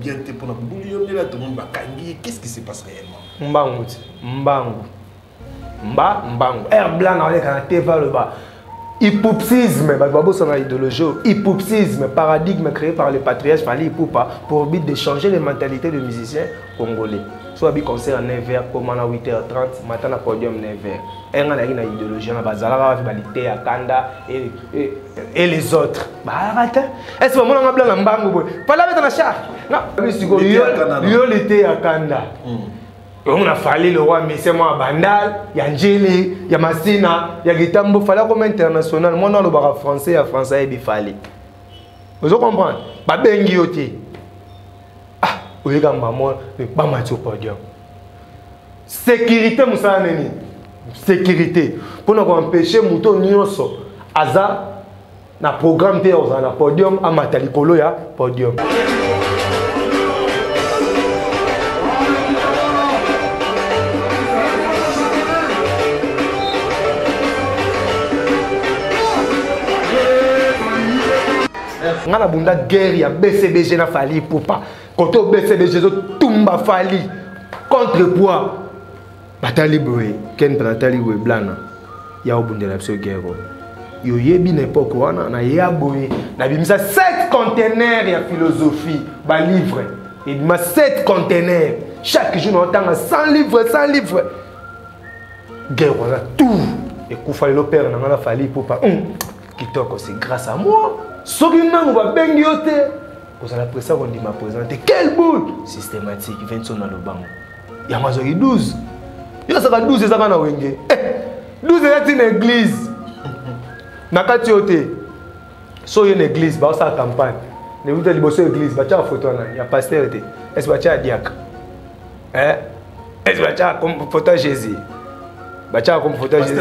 bien pour la bouillon de la tombe bakangi. Qu'est-ce qui se passe réellement? Mbangu. Air blanc dans les canapés vers le bas. Hypopsisme, hypopsisme, paradigme créé par le patriarche Fally Ipupa pour but de changer les mentalités des musiciens congolais. Soit un concert à 9h, comme à 8h30, matin à podium 9h. Et on a une idéologie, on a bazala, validité à Kanda et les autres. Bah arrête. Est-ce que moi on a blanc Mbangu? Pas là dans la charge. Non, il était à Kanda. On a fallu le roi, mais c'est moi Bandal, il y a Njeli, il y a Massina, il y a Gitambo, il fallait comme international. Moi, on a le bar français, il y a français, il fallait. Vous comprenez? Pas bien guilloté. Ah, vous avez maman, mais pas match au podium. Sécurité, Moussa Neni. Sécurité. Pour nous empêcher, Mouton Nyoso, Aza, na programme théo, na podium, à Matalikolo, ya podium. On a bunda guerre ya BCBG na Fally Ipupa. Quand on BCBG tumba Fally contrepoids batali boy ken batali boy blana ya obunda la biso guerre yo yebi n'époque wana na ya boy na bimisa 7 conteneurs ya philosophie ba livre et ma 7 conteneurs chaque jour on tanga 100 livres guerre on a tout et Koufa le père na Fally Ipupa kitoko c'est grâce à moi. Ce qui n'a pas bien guilloté, vous allez presser qu'on dit m'a présenté. Quelle boule systématique, 20 dans le banc. Il y a 12. Il y a 12 et ça va dans 12 c'est une église. Nakatiote. So une église, bah ça campagne. Ne vous dites pas église, bah tu as photo là, il y a pasteur été. Est-ce que tu as diacre? Est-ce que tu as comme photo Jésus? Bacha comme photo Jésus.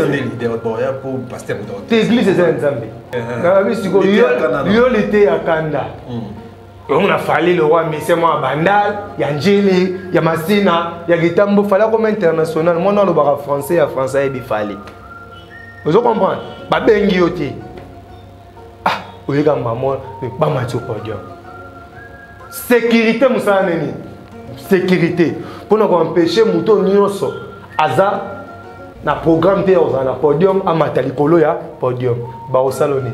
Pour pasteur l'église c'est un Zambie. Il était à Kanda. On a fallu le roi, mais c'est moi Bandal, il y a Njeli, il y a Massina, il y a Gitambo, il fallait comme international. Moi, dans le bar français, il français, il fallait. Vous comprenez? Pas bien guilloté. Ah, vous avez maman, mais pas match au podium. Sécurité, Moussa Neni. Sécurité. Pour nous empêcher, Mouton Nyoso, Aza, na programme théo, na podium, à Matalikolo, ya podium. Baro Saloni.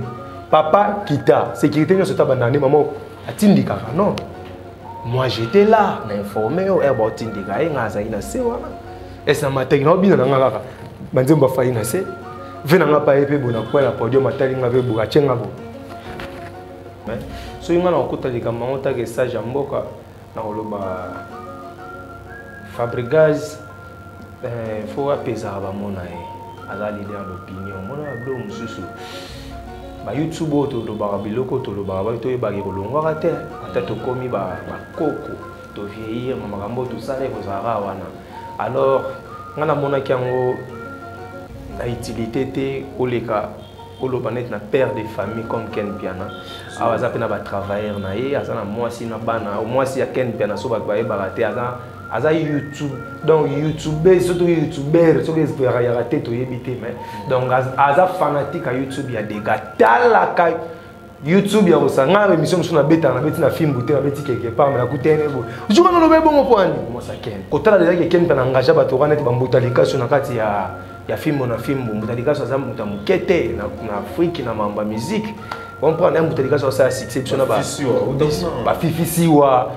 Papa, Kita. Sécurité, nous sommes abandonnés, maman. Atindika non. Moi j'étais là, informé au herbe Atindika et ngaza ina se wana. Et ça m'a tenu bien na ngaka. Banzemba fa ina se. Vena nga pa epe bona kwa na podium matali nga ve buka chenga bo. So inga na okuta lika mangota ke sa jamboka na oloba Fabregas faut apaiser ba mona e. Azali leader d'opinion. Mona blo mususu. Ba YouTube to lo ba biloko to lo ba to e ba ke kolongwa ka te ata to komi ba koko to vieillir makambo to sala ko zara wana. Alors ngana mona kiango la utilité te oleka oloba net na père de famille comme Ken Piana awaza pe na ba travailleur na ye azana mwasi na bana mwasi ya Ken Piana so ba e barate aza YouTube donc YouTuber surtout YouTuber so que espérer ya rater to yebite mais donc aza fanatique à YouTube ya des gars tala ka YouTube ya osanga émission sur na beta na film bouté na beti quelque part mais la coutene bo je vois no lobe bon point moi ça Ken kotala déjà que Ken Piana engagé ba to kana te bambutalika sur na kati ya film na film bambutalika sur za mutamukete na Afrique na mamba musique comprendre un boutalika sur ça succès sur na ba fifi wa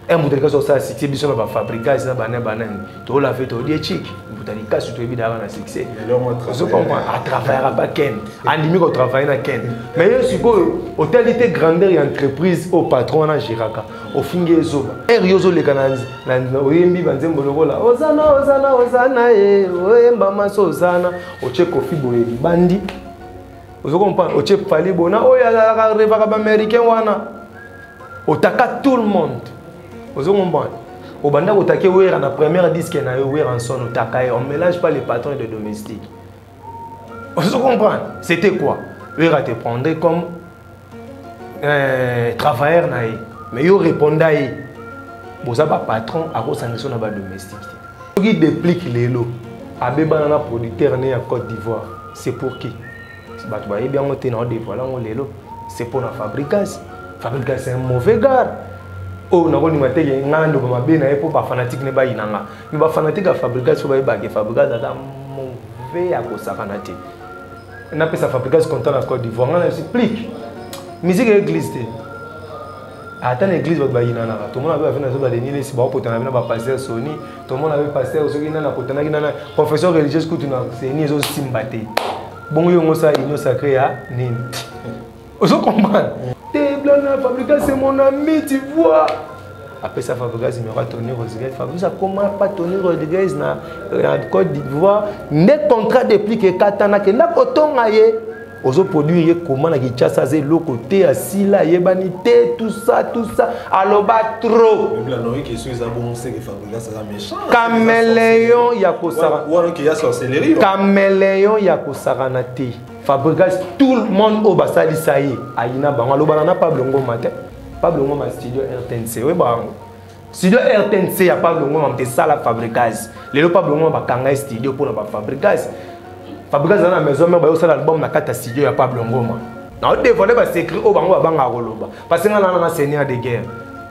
un boutalika sur ça succès biso na ba Fabregas na banane to la fait to die chic boutalika sur to ebidara na succès je comprends à travers pas Ken andimi ko travailler na Ken mais yo siko hôtelité grandeur et entreprise au patron na Giraka au finge zoba yozo le kananzi na oyembi banzembo lokola ozana oyemba maso ozana oche kofi boye bandi vous comprenez oche Fally bona oya la revaka ba américain wana otaka tout le monde vous comprenez au banda otake wera na première disque na yo wera en son otaka on mélange pas les patrons et les domestiques vous comprenez c'était quoi wera te prendre comme travailleur na mais yo répondait boza ba patron a kosangiso na ba domestique qui déplique lelo abeba na producteur né à Côte d'Ivoire c'est pour qui c'est ba to bien on te na de voilà on lelo c'est pour la Fabregas c'est un mauvais gars oh na koni mateke ngando ba mabena e pour ba fanatique ne ba inanga mais ba fanatique a Fabregas so ba ba ke Fabregas ata mauvais à kosakana te na pesa Fabregas content na Côte d'Ivoire on explique musique église te ata na église ba inana tout le monde avait fait na denile si ba potana na ba pasteur Sony tout le monde avait pasteur so kina na potana kina na professeur religieux kutu na c'est ni zo simbate bon yo ngosa ino sacré ya ni ozo comprendre te blana Fabregas c'est mon ami tu vois après ça Fabregas il me va Tony Rodriguez Fabregas comment pas Tony Rodriguez na Côte d'Ivoire net contrat depuis que katana que na kotonga ye ozo produire comment na Kinshasa c'est le côté asila yebani te tout ça aloba trop même la noie qui est ça bon c'est que Fabregas ça méchant caméléon ya kosara ou alors qu'il y a sorcellerie caméléon ya kosara na te Fabregas tout le monde au basali ça y aina bango aloba na Pablo Ngoma te Pablo Ngoma studio RTNC oui bango studio RTNC ya Pablo Ngoma te sala Fabregas lelo Pablo Ngoma bakanga studio pour na ba Fabregas Fabregas dans la maison mais ba sala album na kata studio ya Pablo Ngoma na dévoiler ba secret o bango banga koloba parce que na seigneur de guerre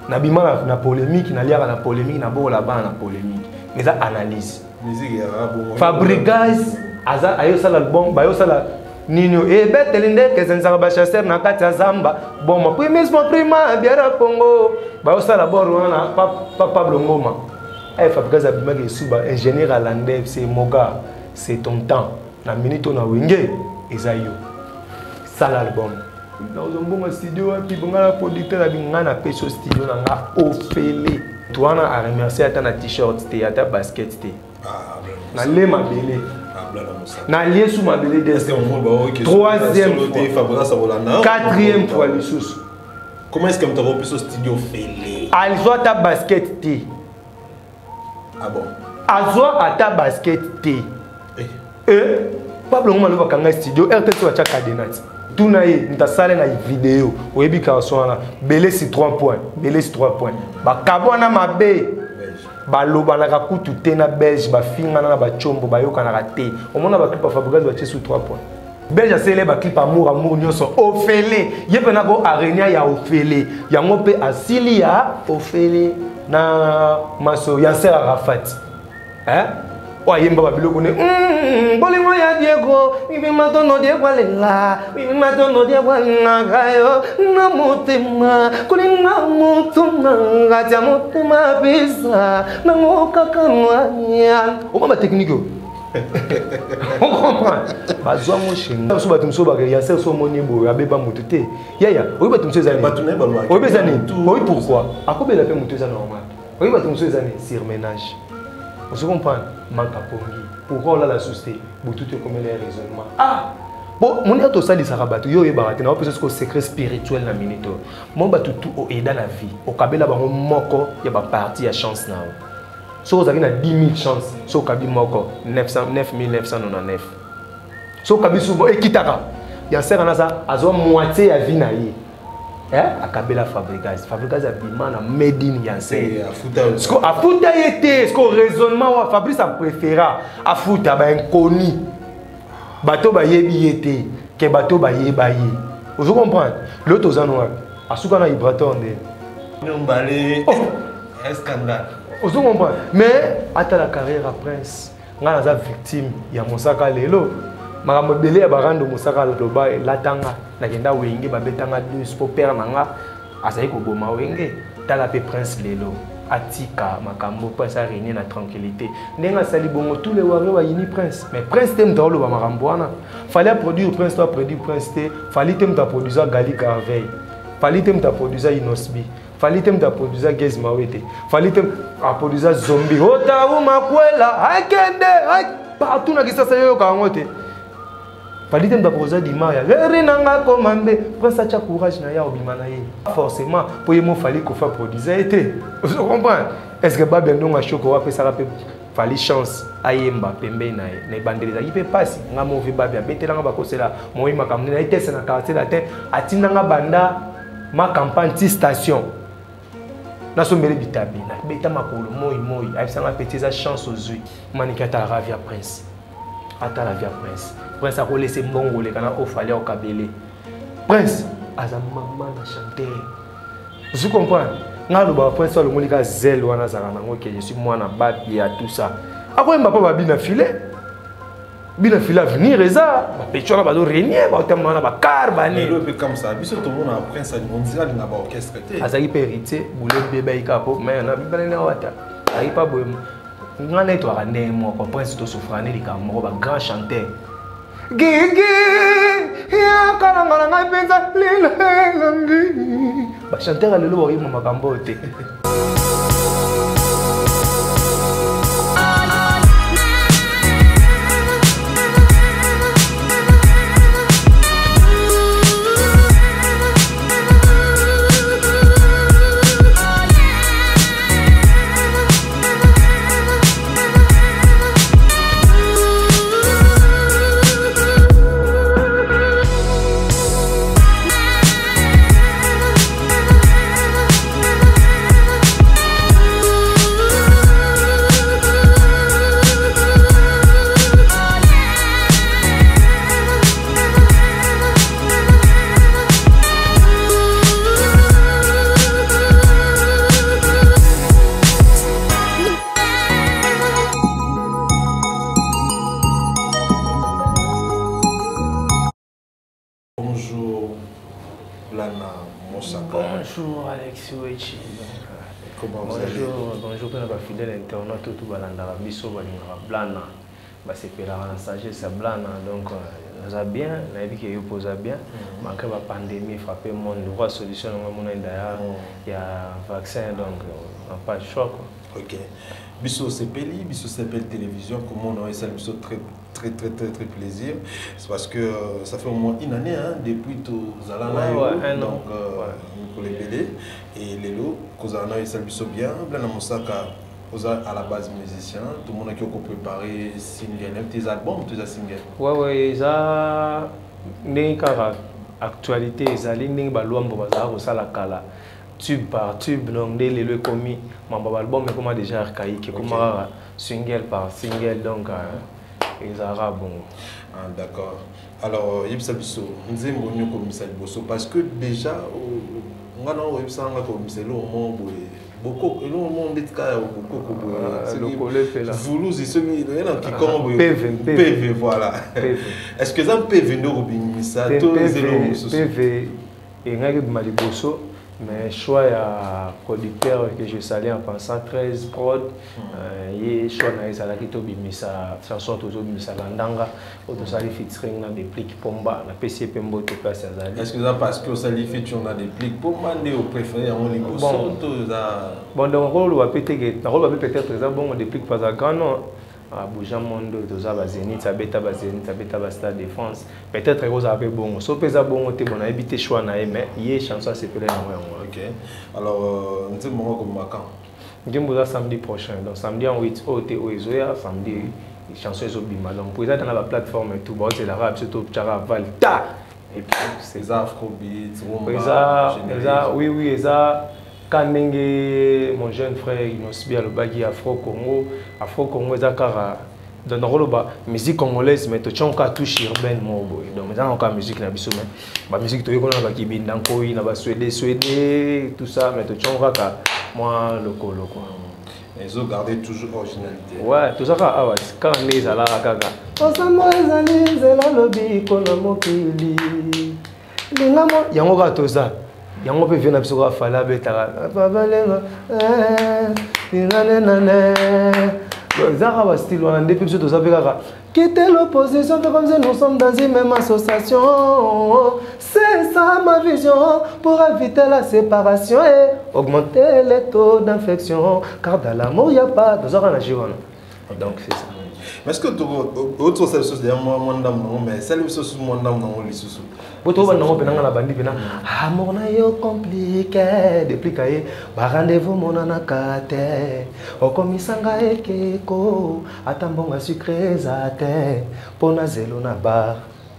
na bima na polémique na liaka na polémique na bola ba na polémique mais ça analyse musique ya bon Fabregas aza ayo sala album ba yo sala Nino e betelinde que senza ba chasser na kati zamba bon ma primismo prima biara Congo ba osala boro na Pablo Ngoma e Fabregas abima ke suba ingénieur à l'andef c'est Moga c'est ton temps na minute na wenge ezayo sala album na ozombo studio api bonga producteur abinga na peso studio na nga ofele toana a remercier ata na t-shirt te ata basket te na le mabele na lié sous ma belé des troisième fois quatrième fois les sous comment est-ce que tu as pu ce studio fêlé alzo ta basket t ah bon alzo ta basket t Pablo Ngoma lo bakanga studio RTC wa cha cadenat tout na ye nta sale na vidéo oyebi ka sona belé si 3 points belé si 3 points ba kabona mabe baloba na kutu te na belge ba finga na ba chombo ba yoka na te o mona ba clip pa Fabregas ba sous 3 points belge sele ba clip amour nyonso ofele yepe na ko arenia ya ofele yango pe asili ya ofele na maso ya Yasser Arafat o yemba ba biloko ne bolingo ya Diego mi matono Diego alenga mi matono Diego ngayo na motema kulinga motuma ngaja motema bisa na ngokaka mwanya o mama technique on comprend bazwa mo shinga so batumso ba ya Yasser so monibo abeba mutute yaya o batumso ezani o bezani o pourquoi akobela pe mutu ezana normal o batumso ezani surménage on se comprend manque à pongi pourquoi on a la société pour tout comme les raisonnements bon mon est aussi les sarabatu yo ebaraté na peut-être que secret spirituel na minute mon ba tout au aida la vie au kabela ba moko ya ba partie ya chance na so vous avez na 10 000 chances so kabi moko 9999 so kabi souvent ekitaka ya sera na ça azo moitié ya vie na ye akabela Fabregas a bima na made in Yasser sko afuta yete sko raisonnement wa Fabrice a préféra afuta ba inconnu bato ba yebi yete ke bato ba yeba ye vous comprenez l'autre ozano asuka na Ibraton de nombalé un scandale vous comprenez mais ata la carrière à Prince nga na victime ya mosaka lelo makambo belé ya barando mosaka loba latanga na kenda wenge babetanga deux pour père nanga asai ko boma wenge tala pe Prince lelo atika makambo pas à régner na tranquillité ndenga sali bongo tous les warriors yini Prince mais Prince tem dans le makambo wana fallait produire Prince toi produire Prince te fallait tem ta produire Gali Carveil fallait tem ta produire Inosbi fallait tem ta produire Gez Mawete fallait tem ta produire Zombie ota uma kwela akende partout na kisa sayo ka ngote fallait me proposer di maya renanga komambe prince a courage na ya obimana ye forcément pour yemo fallait ko fa produire été vous comprenez est-ce que babia ndonga choko wa pesa pe fallait chance ayemba pembe na ye na bandeleza yi pe passe nga mo vi babia betelanga bakosela moi makamne na été na quartier la terre atinanga banda ma campagne ti station na sombele bitabi na beta makolo moi aisanga petite chance aux yeux manikata ravia prince ata la via Prince Prince a laissé mbongo le kana au fallait au kabele Prince aza maman na chanter vous comprenez nga lo ba prince lo molika zel wana zaka nango ke je suis moi na bat ya tout ça ako mba pa bina filer avenir eza ba petona ba do renier ba temana ba car ba ni le comme ça biso tout monde a prince on dirait nga ba orchestre té azaki pe héritier boule bébé ikapo mais na bibele na wata ai pas boy nga na to rande mo ko prince to souffrane lika mo ba grand chanteur gigi ya kana nga penza lilangi ba chanteur lelo bo yimo makambo te Bonjour Alexis Wechi. Comment vous allez? Bonjour pour nos fidèles internautes tout balanda biso balinga blana ba sepela na sagesse blana donc ça bien na dit que yo posa bien malgré la pandémie frappé monde roi solution mon ndaya il y a vaccin donc on pas de choc. OK. Biso sepeli biso sepel télévision comment on a ça biso très plaisir. C'est parce que ça fait au moins une année hein, depuis tout Zalana donc pour les BD et les lots Kozana et Salbiso bien Blana Mosaka à la base musicien tout le monde a qui préparé single tes albums tes singles ouais ça n'est qu'à actualité ezali ndenge balwambo bazala kosala kala tube par tube donc dès le commis mon album mais comment déjà archaïque comment single par single donc les arabes bon d'accord alors Yipsabiso nous aimons mieux comme ça parce que déjà on a comme c'est le monde beaucoup et le monde est cas beaucoup c'est le collègue là vous c'est celui il y en a qui comme PV voilà est-ce que ça PV no robin ça tous les PV et ngaki maliboso mais choix à producteur que je salue en pensant 13 prod et choix na ezala ki to bimisa chanson to bimisa landanga auto sali featuring na des plics pomba na PC pembo to place azali est-ce que ça parce que ça li featuring na des plics pomba ndé au préféré en liboso to za bon donc rôle va peut-être ça bon des plics pas à grand non à bouger mondo to za ba Zénith ça beta ba Stade de France peut-être que ça avait bon so pesa bon te bon habité choix na mais hier chanson c'est peut-être OK alors nous sommes comme macan ngimbo samedi prochain donc samedi en 8 OT Oezoya samedi chanson zo bima donc pour ça dans la plateforme et tout bon c'est l'arabe surtout Chara Valta et puis c'est Afrobeat rumba oui ça Kanenge, mon jeune frère, il nous bien le bagui Afro-Congo Zakara. Dans le musique congolaise, mais tu as encore touche urbaine, donc mais encore musique na biso mais la musique tu connais na kibinda nkoi na ba suédé tout ça mais tu as encore moi loco quoi. Ils ont gardé toujours originalité. Ouais, tout ça quand on est à la kaka. Ensemble ezali zela lobi kona mokili. Lingamo yango ka toza. Yango pe vient biso ka fala betara. Papa lengo Zara va style on a depuis biso toza pekaka. Quitter l'opposition comme si nous sommes dans une même association. C'est ça ma vision pour éviter la séparation et augmenter les taux d'infection. Car dans l'amour, il n'y a pas de zara na jiwana. Donc c'est ça. Mais est-ce que autre chose derrière moi mais celle chose moi non les sous. Boto ba non penanga la bandi pena amour na yo compliqué depuis kaye ba rendez-vous monana kate okomisanga ekeko atambonga sucré zate pona zelo na bar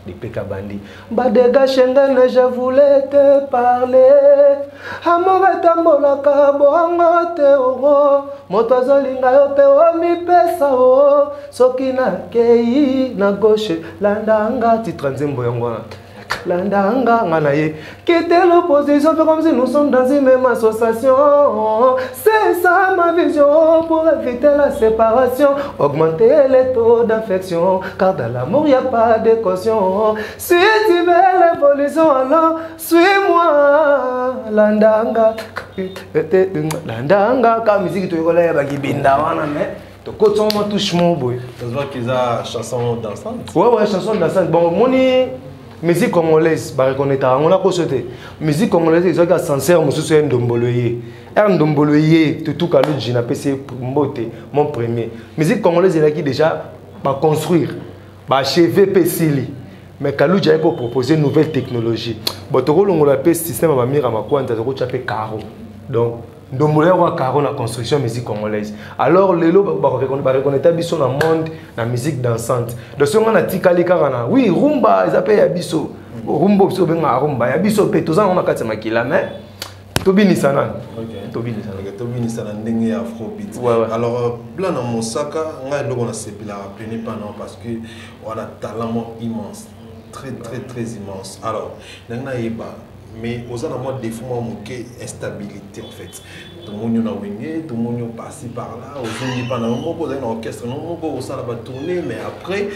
depuis kabandi ba dégagender je voulais te parler amour etambola ka bongo te oro moto azolinga yo pe o mi pesa o soki na kei na gauche landanga ti tranzembo yango Landanga nganaye. Quitter l'opposition, fait comme si nous sommes dans une même association. C'est ça ma vision pour éviter la séparation. Augmenter les taux d'infection, car dans l'amour il n'y a pas de caution. Si tu veux l'évolution, alors suis-moi. Landanga. Landanga, quand musique tu es là, tu binda wana mais tu côté on touche mon boy. Ça se voit qu'ils ont chanson dansante. Ouais, chanson dansante. Bon, moni musique congolaise, bah reconnaître, on a constaté. Musique congolaise, ils ont sincère, monsieur c'est Ndomboloye. Ndomboloye, tout cas le j'ai appelé mon premier. Musique congolaise, il a qui déjà va construire, va achever Pessili. Mais Kalou j'ai proposé une nouvelle technologie. Bon, tu vois, on l'appelle système à mire à ma coin, tu as appelé Caro. Donc, Ndomboloye a Caro la construction musique congolaise. Alors, les lots, va reconnaître Abisso dans le monde, la musique dansante. De ce moment, on a Tikali Karana. Oui, Rumba, ils appellent Abisso. Rumba, ils appellent Rumba. Abisso, tous ans, on a 4 makila, mais Tobini Sanan. Tobini Sanan, Ndenge Afrobeat. Alors, blanc dans mon sac, on a appelé pas non parce que on a un talent immense. Très immense. Alors, mais aux alentours des fois manquer instabilité en fait. Tout le monde a wingé, tout le monde est passé par là. Aux gens pas dans un orchestre, on ça va tourner, mais après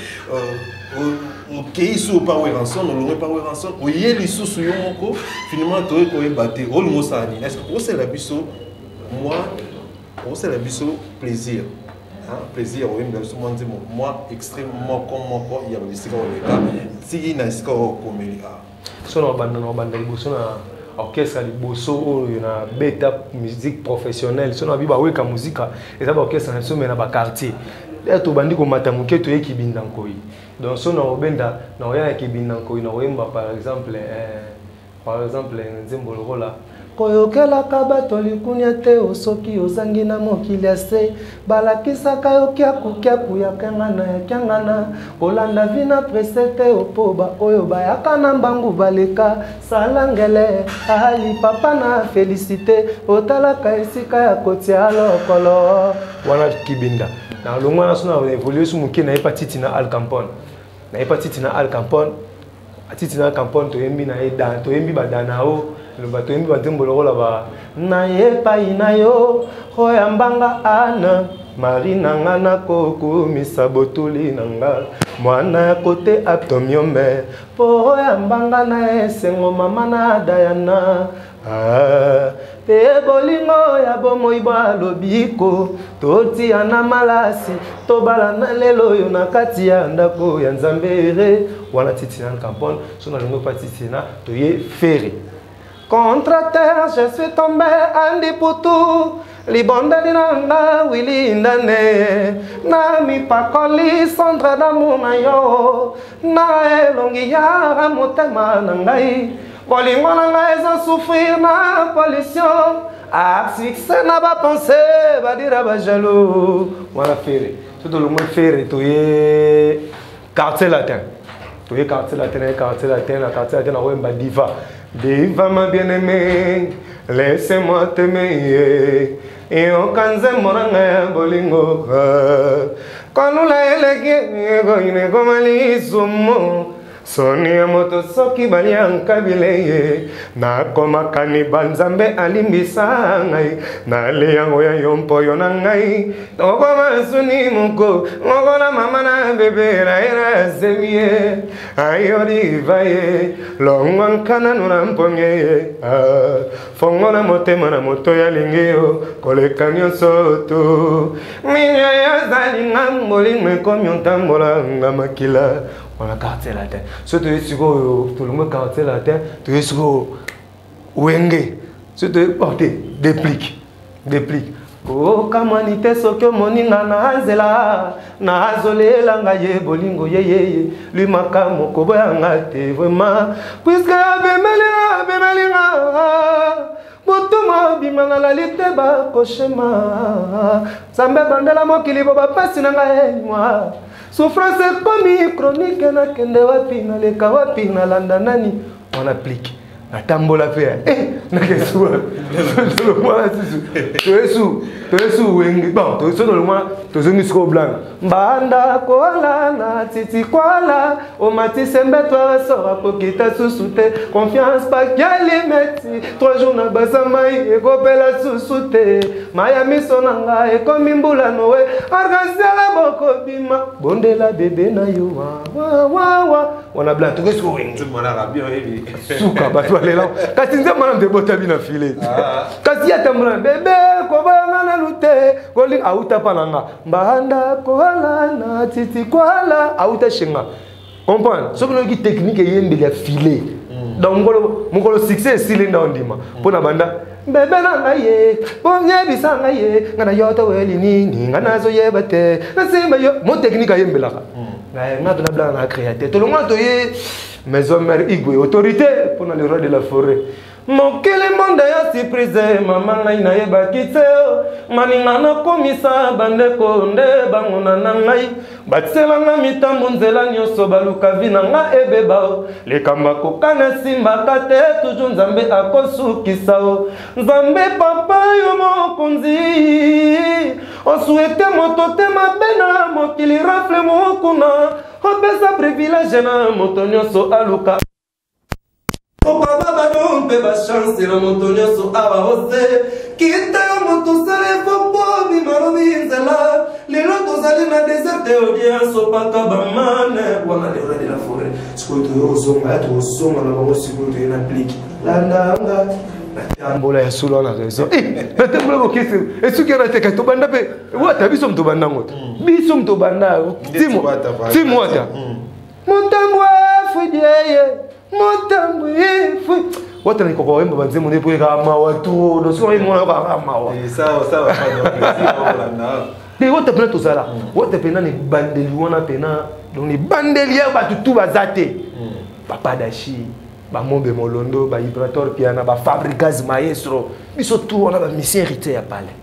ok sous power ensemble, on l'aurait power ensemble. Oui, les sous sur mon finalement tu es battu. All mosani. Est-ce que c'est la biseau moi, c'est la biseau plaisir. Plaisir, oui, mais moi extrêmement comme mon corps, il y a des cigares au cas. Si il y a des cigares au comédia. Si on a un orchestre, une bêta musique professionnelle, si on a une musique, et ça orchestre, on a un quartier. Et tu bandi ko matamuke to eki bindankoi. Donc si on a obenda, na oya eki bindankoi, na oyemba par exemple nzembolo la koyokela kabato likunya te osoki ozangi na mokili ase balakisaka yo kiaku ya kangana kolanda vina presete opoba oyo bayaka na mbangu baleka salangele ali papa na félicité otalaka esika ya kotia lokolo wana kibinda na longwa na sona évoluer su muke na hepatite na Al Capone atiti na Capone to yembi na edan to yembi badana o le bato yembi batembolo la ba na yepa inayo hoya mbanga ana marina ngana koko misabotuli nanga mwana kote atomiombe po hoya mbanga na esengo mama na Diana te bolingo ya bomoi ba lobiko toti ana malasi to bala na lelo yo na kati ya ndako ya Nzambere wana titi na Capone so na longo patiti na to ye ferry contre terre je suis tombé andi putu libondeli nanga wili ndane na mi pakoli sondre d'amour na yo na elongi ya motema na ngai bolingo na ngai eza souffrir na pollution asphyxie na ba pensée badira ba jaloux wana ferry surtout le mot ferry to ye quartier latin na wemba diva ma bien-aimée laissez-moi t'aimer et on kanze moranga bolingo kanula elege ine komali sumo Sonia moto soki balianka bileye na koma kaniba Nzambe alimbisa ngai na liango ya yompo yona ngai toko masuni muko ngola mama na bebe na ira zemie ayori vaye longwan kana nuna mpomye fongola motema na moto ya lingeo koleka nyonso tu minya ya zali ngamboli mekomi ntambola ngamakila on a quartier latin. Si tu es sur tout le monde quartier latin, tu es sur Wenge. Si tu es porté, déplique. Oh, kamanite soke moninga na azela na azole langa ye bolingo ye lui makamo koboya ngate vraiment puisque bemelinga Botuma bimana la lite ba koshema Zambe bandela mokili boba pasi na ngai moi souffrance comme chronique na kende wapi na leka wapi na landa nani on applique natambola pe nakesuwa tolomwana susu toyesu wenge bon toyesu tolomwana tozongi siko blanc mbanda koala na titi koala omati sembe toi sora kokita susu te confiance pakialimeti 3 jours na basamai ekopela susu te maya miso na nga ekomi mbula nowe argasiala bokobima bondela bebe na yo wa wana blanc toyesu wenge suka bato balela kasi nze mwana mdebota bina file kasi yatambola bebe kobanga na lute koli auta pananga mbanda koala na titi koala auta shenga comprendre soki noki technique eyembeli ya file donc mokolo succès esili nda ondima mpona banda bebe na ngai ye bonyebisa ngai ye nga na yo toweli nini nga nazoyeba te nasimba yo mo technique ayembelaka nga tona blanga na créateur tolonga toye maison mère Igwe autorité pour le roi de la forêt mon kele monde ya surprise mama ngai na yeba kiteo maninga na komisa bandeko nde bangona na ngai batselanga mitambo nzela nyonso baluka vina nga ebeba lekamba kokana simba kate toujours nzambe akosukisa nzambe papa yo mokonzi osuete moto te mabena mokili rafle mokuna opesa privilège na moto nyonso aluka Papa non pe ba chance na moto nyonso awa ose kita yo moto sale popo bi marobi nzela lelo tozali na désert audience opaka bamane wana le roi de la forêt sikoto yo zonga na bango sikoto na plique landanga ambola ya solo na réseau na tembola bokisi esuki na teka to banda pe wata biso mto banda ngoto biso mto banda timo ata motambo fudeye motambo fui wata ni koko wemba banze mo nepo ka mawa to do so mo na ba mawa sawa de wata pena to sala wata pena ni bandeli wana pena donc ni bandeli ya ba tutu bazate papa dashi ba mombe molondo ba vibrator piano ba fabricas maestro biso tout on a ba mission hérité ya pale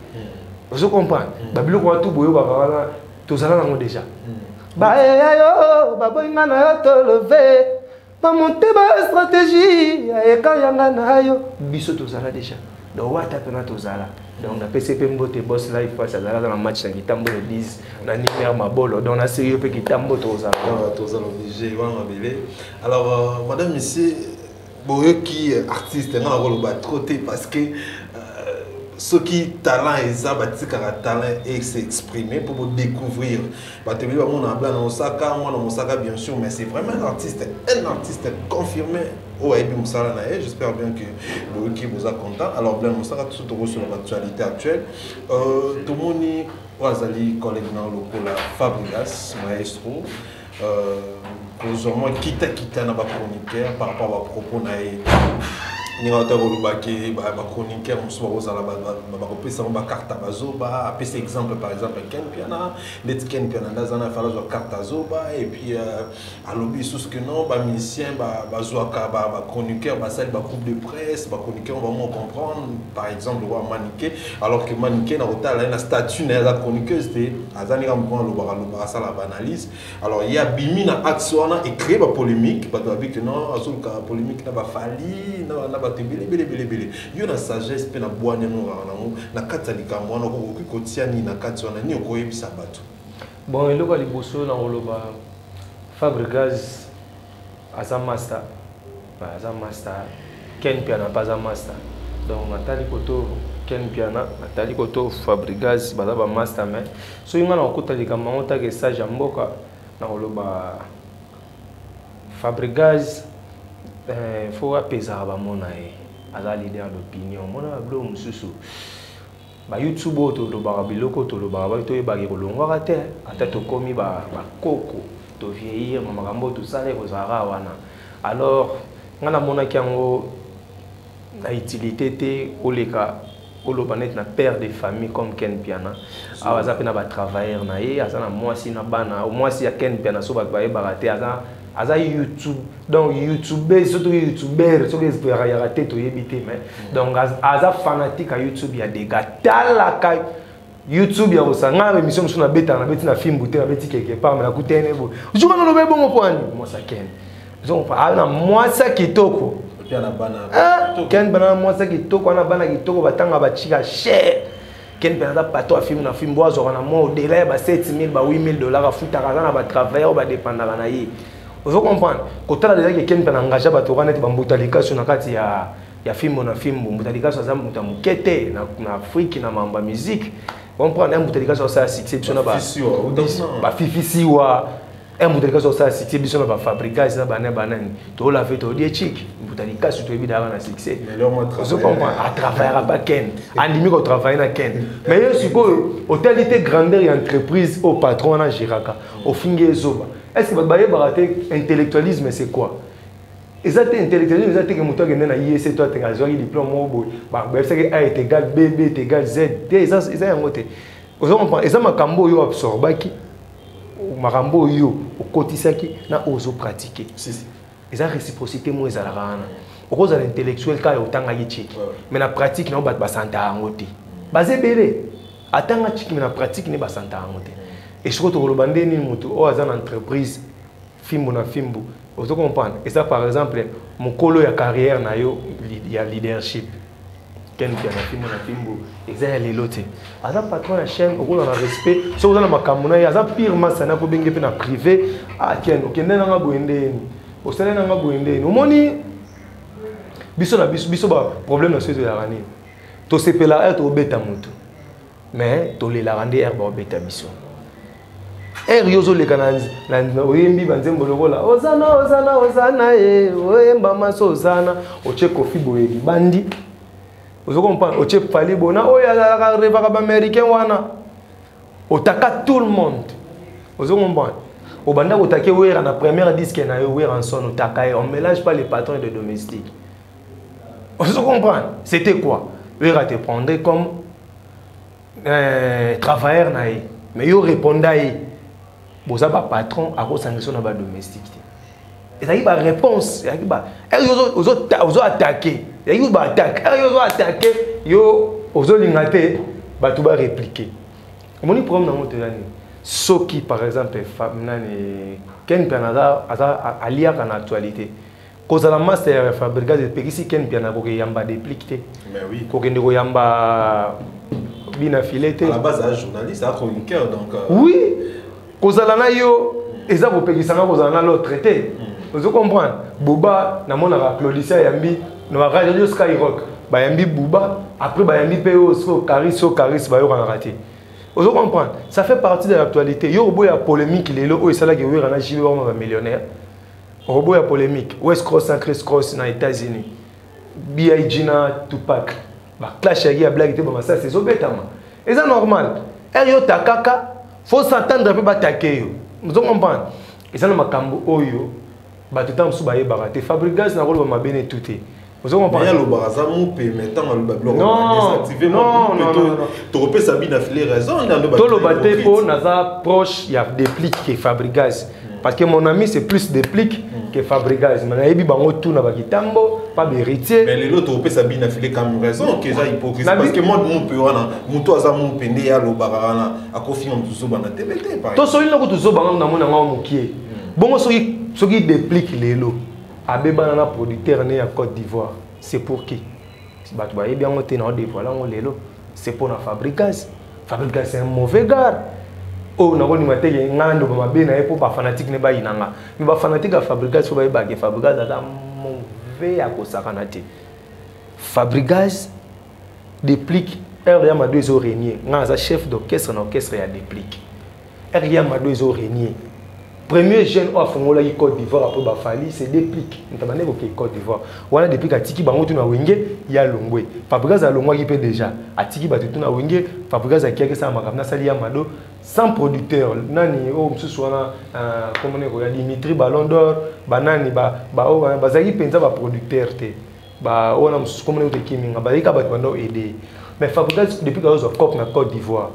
vous comprenez ba biloko wa tout boyo ba wana to sala nango déjà ba yo ba boyinga na yo to lever ba monter ba stratégie ya kayanga na yo biso to sala déjà donc wata pena to sala donc na PCP mbote boss life face à la match na kitambo le 10 na numéro mabolo donc na sérieux pe kitambo to sala obligé wana bele alors madame monsieur boyo qui artiste na rôle ba trotter parce que ce qui talent et ça batika talent et s'exprimer pour vous découvrir bateli ba mona bla na Osaka moi na Osaka bien sûr mais c'est vraiment un artiste confirmé au Ebi Moussala nae j'espère bien que boyo qui vous a content alors bla Moussala tout sur l'actualité actuelle tout moni wazali collègue na lokola Fabregas maestro aujourd'hui kita na ba chroniqueur par rapport à propos na ni ngata golubaki ba chroniqueur musuba ozala ba kopesa ba carte bazoba apesa exemple par exemple Ken Piana Ken Piana ndazana fala zo carte zoba et puis alobi sous que non ba musicien ba zoaka ba chroniqueur ba salle ba groupe de presse ba chroniqueur on va moins comprendre par exemple roi Maniké alors que Maniké na hôtel na statut na la chroniqueuse de azani kam prendre le ba ça la analyse alors il y a bimina action et créer ba polémique ba doit que non azul ka polémique na ba fali na bele yo na sagesse pe na boanya no na katalika mwana ko kotiani na katsona ni ko yebisa bato bon eloko liboso na oloba Fabregas asa master Ken Piana pas un master donc natali koto Ken Piana natali koto Fabregas ba master mais so yinga na kotalika mangota ke sage mboka na oloba Fabregas faut apaiser ba mona aza leader d'opinion mona blo mususu ba YouTube to do ba biloko to do ba to ba ke kolongwa te ata to komi ba koko to vieillir makambo to sale ko zara wana alors ngana mona kiango na utilité te oleka oloba net na père de famille comme Ken Piana aza pe na ba travailleur na ye aza na mwasi na bana au mwasi ya Ken Piana so ba barate aza YouTube donc YouTuber surtout YouTuber so que espérer ya raté to yebité mais donc aza fanatique à YouTube ya des gars tala ka YouTube ya osanga émission sur na beta na beti na film bouté na beti quelque part mais na kutene bo jour na lobe bongo poani moi ça Ken donc na moi ça kitoko Ken Bana mwasa kitoko na bana kitoko batanga bachika cher. Ken Bana pato a film na film bozo na mo au-delà ba 7000 ba 8000 dollars futa kana ba travailleur ba dépendre na yi. Vous comprenez? Quand on a déjà que Ken Bana engagé ba to kana ti ba mbutalika sur na kati ya film na film mbutalika sur za mutamukete na Afrique na mamba musique. On prend un mbutalika sur ça succès sur na ba fifisiwa un mbutalika sur ça succès sur na ba fabriquer ça ba banani to la fait to die chic mbutalika sur to ebida na succès. Vous comprenez? À travailler pas Ken andimi ko travailler na Ken mais yo siko hôtelité grandeur et entreprise au patron na Giraka au finge zoba. Est-ce que baye baraté intellectualisme c'est quoi? Exactement intellectualisme c'est que muto ngene na IEC toi tu as un diplôme mo ba c'est que A est égal B, B est égal Z. Ça yango te. Vous comprenez? Eza makambo yo absorbaki makambo yo okotisaki na ozo pratiquer. Eza réciprocité mo ezalaka wana. Okoza l'intellectuel ka otanga yichi. Mais na pratique na ba santa yango te. Bazebele atanga chiki mais na pratique ne ba santa yango te. Et je crois que le bandé ni mutu o azana entreprise fimbo na fimbo. Vous comprenez? Et ça par exemple mon colo ya carrière na yo ya leadership. Ken qui a fimbo na fimbo exact les loté. Aza patron la chaîne o na respect. So za na makamuna ya za pire masana ko benge pe na privé a Ken o kende na boende ni. O sele na boende ni. O moni biso ba problème na sezo ya rani. To sepela to beta mutu. Mais to le la rande herbe beta biso. Yozo le kananzi na oyembi banzembo lokola ozana oyemba maso ozana oche kofi boyeli bandi ozo comprendre oche pali bona oya la reva ka américain wana otaka tout le monde ozo comprendre obanda otake wera na première disque na yo wera en son otaka on mélange pas les patrons de domestiques ozo comprendre c'était quoi wera te prendre comme travailleur na mais yo répondait vous avez un patron à cause de la domestique. Et ça y a une réponse. Vous avez attaqué. Vous avez attaqué. Vous avez attaqué. Vous avez répliqué. Mon problème dans notre année. Ce qui, par exemple, Ken Pianada a lié en actualité. Cause la master fabriquage de Pegisi Ken Pianada qui yamba dépliqué. Mais oui. Qui yamba bien affilé. À la base, un journaliste, un chroniqueur donc. Oui. Kozalana yo eza bopekisanga kozalana l'autre traité. Vous comprenez? Bouba na mona Claudicia yambi na radio Skyrock ba yambi Bouba après ba yambi PO so Caris ba yo kana raté. Vous comprenez? Ça fait partie de l'actualité. Yo boya polémique lelo o esala ke wera na jibe ba millionnaire. Boya polémique. West Cross and Chris Cross na États-Unis. B.I.G. na Tupac. Ba clash ya blague te ba ça c'est obetama. Et ça normal. Yo takaka faut s'entendre un peu bataquer. Vous comprenez? Et ça, le makambo oyo, batutam subaye barate. Fabrigas na rôle ma bene tout est. Vous comprenez? Le baraza mon permettant le bablo. Non, tu repères sa bine affilée raison. Tout le bateau pour naza proche, il y a des pliques qui Fabrigas. Parce que mon ami c'est plus des pliques que Fabrigas. Mais il y a bango tout na bakitambo, pas héritier. Mais les autres repères sa bine affilée comme raison que ça hypocrisie. Parce que moi mon pewana, mon toi ça mon pende ya lo barana, a confié en tout ça dans TBT par. Tout ça il n'a pas tout ça bango na mona ngao mukie. Bon ce qui déplique les lots. Abe banana producteur né en Côte d'Ivoire. C'est pour qui? Si bah tu vois bien on était dans des voilà on les lots. C'est pour la Fabrigas. Fabrigas c'est un mauvais gars. Oh, na ko ni mateke ngando ba mabe na epo ba fanatique ne ba inanga. Mais ba fanatique a Fabrigas faut ba ke Fabrigas ata mauvais à kosakana te. Fabrigas déplique RDA Mado ezo régnier. Nga chef d'orchestre na orchestre ya déplique. RDA Mado ezo régnier. Premier jeune au Fongola qui Côte d'Ivoire après Bafali c'est déplique. Ntabane ko Côte d'Ivoire. Wana déplique atiki bango tu na wenge ya longwe. Fabrigas a longwa qui peut déjà. Atiki ba tu na wenge Fabrigas a kiaki sa makamna sali ya Mado sans producteur. Nani o msusu wana comment on dit Dimitri Ballon d'Or, banani ba bazaki penza ba producteur te. Ba ona msusu comment on dit kiminga ba ika ba bando aider. Mais Fabrigas depuis que zo Côte na Côte d'Ivoire.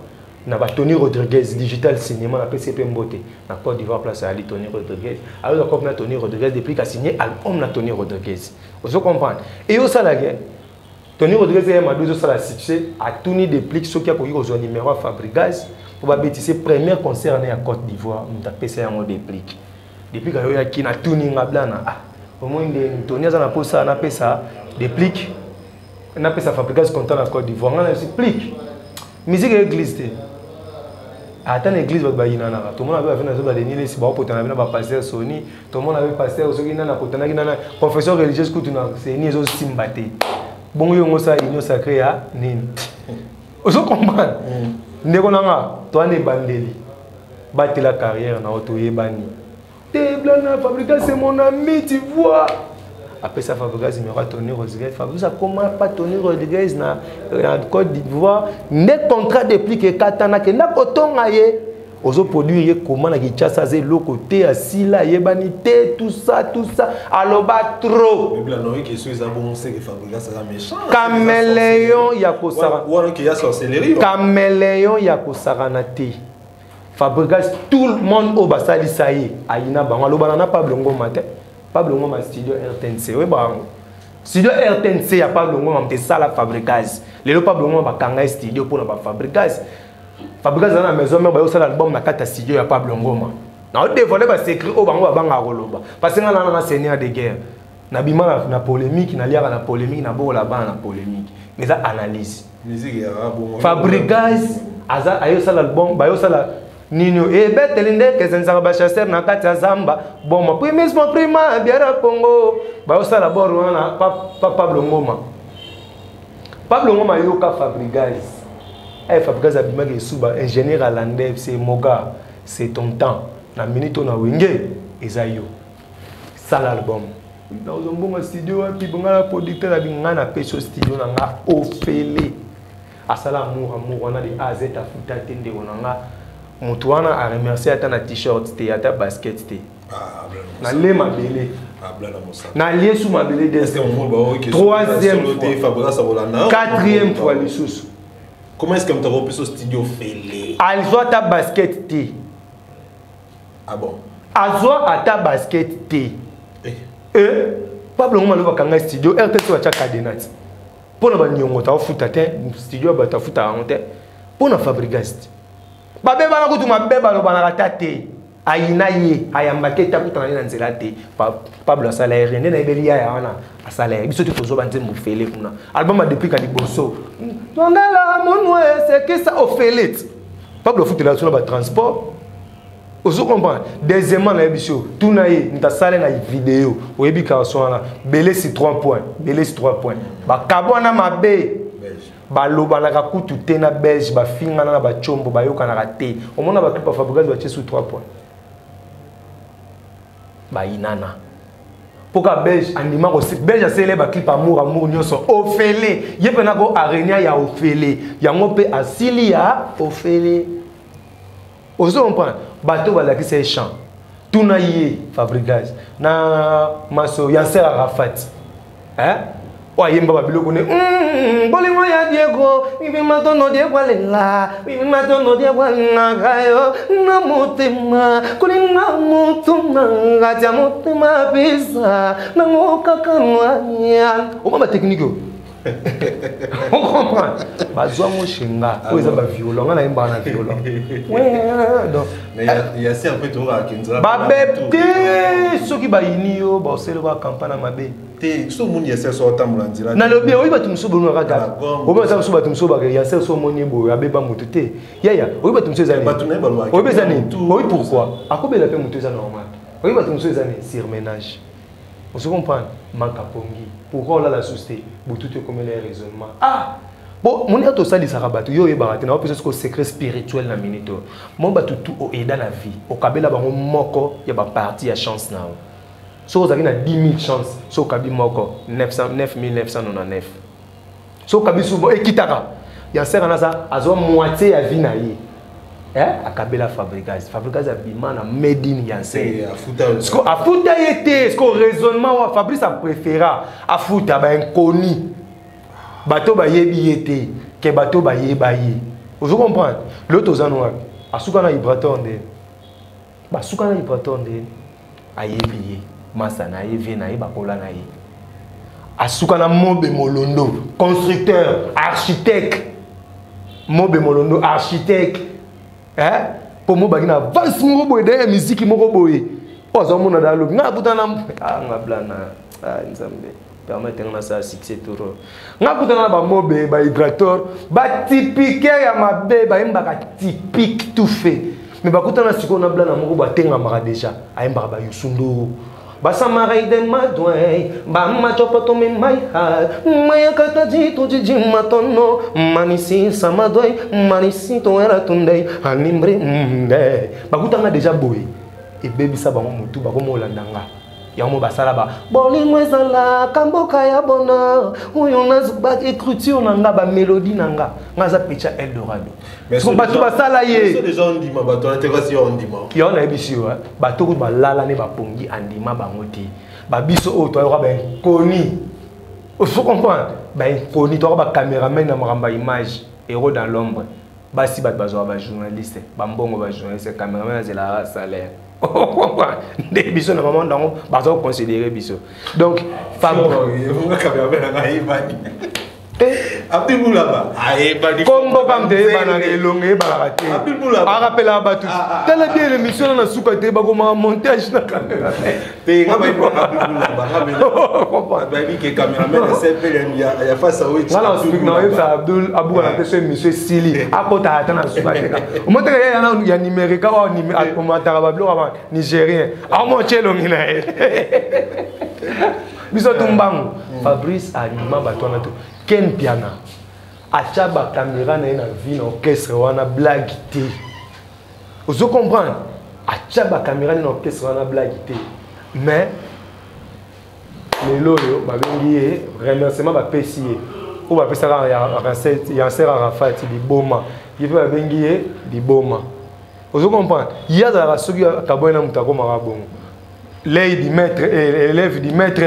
Na ba Tony Rodriguez digital cinéma na PCP Mbote na Côte d'Ivoire place à Tony Rodriguez alors comme na Tony Rodriguez depuis qu'a signé album na Tony Rodriguez vous comprenez et au ça la guerre Tony Rodriguez a madouzo ça la succès a Tony déplique ce qui a pour au numéro à Fabrigas pour ba bétisser premier concert à Côte d'Ivoire on t'a PC en déplique depuis qu'il y a qui na Tony ngablana ah au moins Tony a pour ça, on appelle ça des pliques. On appelle ça fabrication content en Côte d'Ivoire. On a aussi pliques. Musique et église. Attends l'église va bailler nana. Tout le monde avait fait dans les nids si bon pour t'en avoir pas pasteur Sony. Tout le monde avait pasteur ceux qui nana pour t'en avoir professeur religieux que tu n'as c'est ni aux simbaté. Bon yo ngosa inyo sacré à nini. Vous comprenez? Nekonanga toi ne bandeli. Battre la carrière na otoye bani. T'es blanc fabriquer c'est mon ami tu vois. Après ça Fabregas il me aura Tony Rodriguez. Fabregas comment pas Tony Rodriguez na Côte d'Ivoire. Ne contrat depuis que katana que na kotonga ye. Ozo produire comment na kichasa ze le côté assis là yebanité tout ça aloba trop. Le blanc qui est ça bon c'est que Fabregas ça méchant. Caméléon ya kosara. Ou qui ya sorcellerie. Caméléon ya kosara na te. Fabregas tout le monde au basali ça y aina bango aloba na Pablo Ngoma te. Pablo Ngoma studio RTNC. Oui, bah, studio RTNC, il n'y a Pablo Ngoma, c'est ça la Fabregas. Les Pablo Ngoma, il y a un studio pour la Fabregas. Fabregas, dans la maison, il y a un album, il y a studio, il y a Pablo Ngoma. Non, il faut s'écrire au Bango, parce que nous avons un seigneur de guerre. Nous avons une polémique, nous avons une polémique, nous avons une polémique. Mais ça analyse. Fabregas, il y a un album, il y a Nino e betelinde que senza bachasser na kati ya zamba bon ma primismo prima biara Congo ba osala boro na Pablo Ngoma yoka Fabregas Fabregas abima ke suba ingénieur holandais c'est Moga c'est ton temps na minute na wenge ezayo sala album dans un bon studio puis bon la producteur abinga na peso studio na nga ofele asala amour on a des AZ afuta tende onanga Moutouana a remercié à ta t-shirt, à ta basket. Na lé ma belé. Na lié sous ma belé des. Troisième fois. Quatrième fois les sous. Comment est-ce que tu as repris ce studio fêlé? Alzoa ta basket T. Ah bon? Alzoa à ta basket T. Pablo Ngoma le va kanga studio. RTC va tcha cadenat. Pour na ba nyongo ta futa te studio ba ta futa honte. Pour na Fabregas. Babe bana kutu mabeba lo bana ratate ayina ye ayambake ta kutana na nzela te Pablo salaire ndena ebeli ya wana asalaire biso te tozo banze mo fele kuna album depuis ka liboso tondala monwe c'est que ça ofele Pablo futela sur ba transport ozo comprendre deuxièmement na biso tuna ye nta sale na vidéo oyebi ka so wana belé si 3 points ba kabona mabe baloba na kutu te na belge ba finga na ba chombo ba yoka na te au mona ba clip ba Fabregas ba sous 3 points ba inana poka belge anima ko belge sele ba clip amour nyonso ofele yepe na ko arenia ya ofele yango pe asili ya ofele ozo comprendre bato ba la ki c'est chant tuna ye Fabregas na maso Yasser Arafat Oyemba babiloko ne bolingo ya Diego bibi matono Diego lela bibi matono Diego nagayo na motema kulinga mutuna ngatia motema bisa na ngokaka nwanya oma technique on comprend bazwa mo shinga ko eza ba violon ngana imba na violon donc mais il y a un peu tout à Kinza ba bébé soki ba inio ba osele ba campagne mabe te so moni ya se so tamula nzira na lobi oyi batu muso bono raka o ba sa so batu muso ba ya se so moni bo ya beba mutu te ya oyi batu muso ezani batu na ba lo oyi bezani oyi pourquoi akobela pe mutu ezana normal oyi batu muso ezani sur ménage on se comprend manka pongi pourquoi la société tout est comme les raisonnements bon mon a to ça disara batu yo yebarate na opesa ko secret spirituel na minito mon batu tout au aida la vie au kabela bango moko ya ba partie ya chance na so vous avez 10 000 chances so kabi moko 9999 so kabi souvent ekitaka ya sera na ça azo moitié ya vie na ye akabela Fabregas a bimana made in Yasser afuta yete sko raisonnement wa Fabrice a préféré afuta ba inconnu bato ba yebi yete ke bato ba yeba ye vous comprenez l'autre ozano asuka na Ibraton de basuka na Ibraton de ayebi ye masa na ye ve na ye bakola na ye asuka na Mobe Molondo constructeur architecte Mobe Molondo architecte pour moi bagina avance moko boye derrière musique moko boye ozo mona da lobi nga kutana nga blana nzambe permettre na ça succès toro nga kutana ba mobe ba hydrateur ba typique ya mabe ba imbaka typique tout fait mais ba kutana siko na blana moko ba tenga mara déjà aimbaka ba yusundo basa marai de madoué ba machopoto me mai ha maya kata dito de matono manisi samadoi manisi to era tundei animbre nde ba kutana déjà boy et baby ça ba mutu ba ko molandanga ya mo basala ba bolingo ezala kamboka ya bona oyo nazuba écriture nanga ba mélodie nanga ngaza pecha Eldorado mais so batu basala ye c'est déjà ondima bato intégration ondima ki on a bisio bato ko balala ne ba pongi andima bango te ba biso o to ba koni o so comprendre ba koni to ba cameraman na maramba image héros dans l'ombre ba si ba ba journaliste ba mbongo ba journaliste cameraman c'est la salaire. Des bisous na maman dans bazo considérer bisous donc Fabou on a cameraman na ibani Abdul Moulaba Combo comme de banane longue barate Abdul Moulaba rappelle à batu telle bien l'émission na souka te ba comment montage na caméra te nga ba Abdul Moulaba ba ni que cameraman c'est il y a face à oui voilà speak na Abdul Abou na te c'est monsieur Sili akota ata na souka te o monte ya numérique wa ni commentaire ba blo avant nigérien a mon chelo ngina biso tumbangu Fabrice anima batwana to Ken Piana achaba caméra na ina vie na orchestre wana blague te vous comprendre achaba caméra na orchestre wana blague te mais lelo yo ba bengi remerciement ba pesier ou ba pesaka ya sera Rafati di boma il va bengi di boma vous comprendre il y a la soki kabona mutako marabongo l'œil du maître élève du maître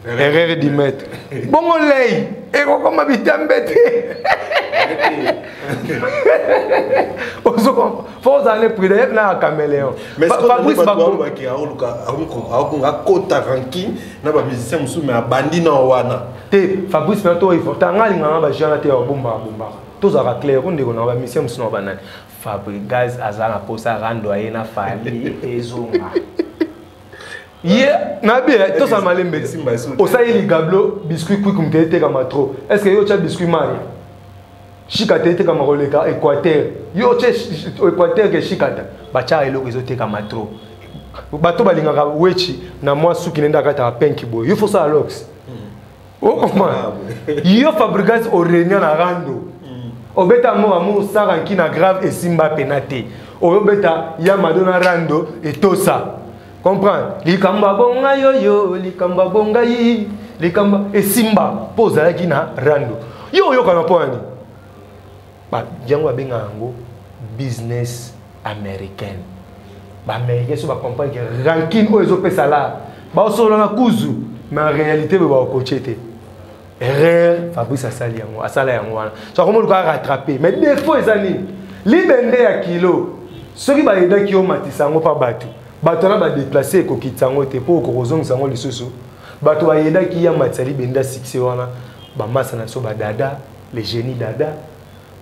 erreur du maître bongo l'œil et comment habiter embêté faut aller prier na caméléon mais Fabrice Bakbo qui a a kota ranking na ba musicien musu mais abandi na wana te Fabrice Bakbo il faut tangali ngana ba jana te bomba tous à clair on dit qu'on a ba musicien musu na banane Fabrice gaz azana posa rando ayena fali ezonga yeah, nabi to sa malembe. O sa ili gablo biscuit quick kumtete kama trop. Est-ce que yo cha biscuit mari? Shikata tete kama roleka Équateur. Yo che Équateur ke shikata. Bacha eloko ezote kama trop. Bato balinga ka wechi na mwa suki nenda kata penki boy. Yo faut ça alox. Oh comment? Yo fabrigas o réunion na rando. Obeta mo amu sara kina grave et simba penate. Obeta ya madonna rando et tosa. Comprends? Likamba bonga yo, likamba bonga yi, likamba et simba pose la kina rando. Yo kana poani. Ba jango benga ngo business américain. Ba américain so ba comprendre que ranking o ezo pesa la. Ba solo na kuzu, mais en réalité ba kochete. Erreur Fabrice asali yango, asala yango wana. So comme le gars rattraper, mais des fois ezani. Libende ya kilo. Soki ba eda ki o matisa ngo pa batu. Bato na ba déplacer ko kitsango te po ko kozong sango lisusu bato ba yeda ki ya matsali benda succès wana ba masa na so ba dada les génies dada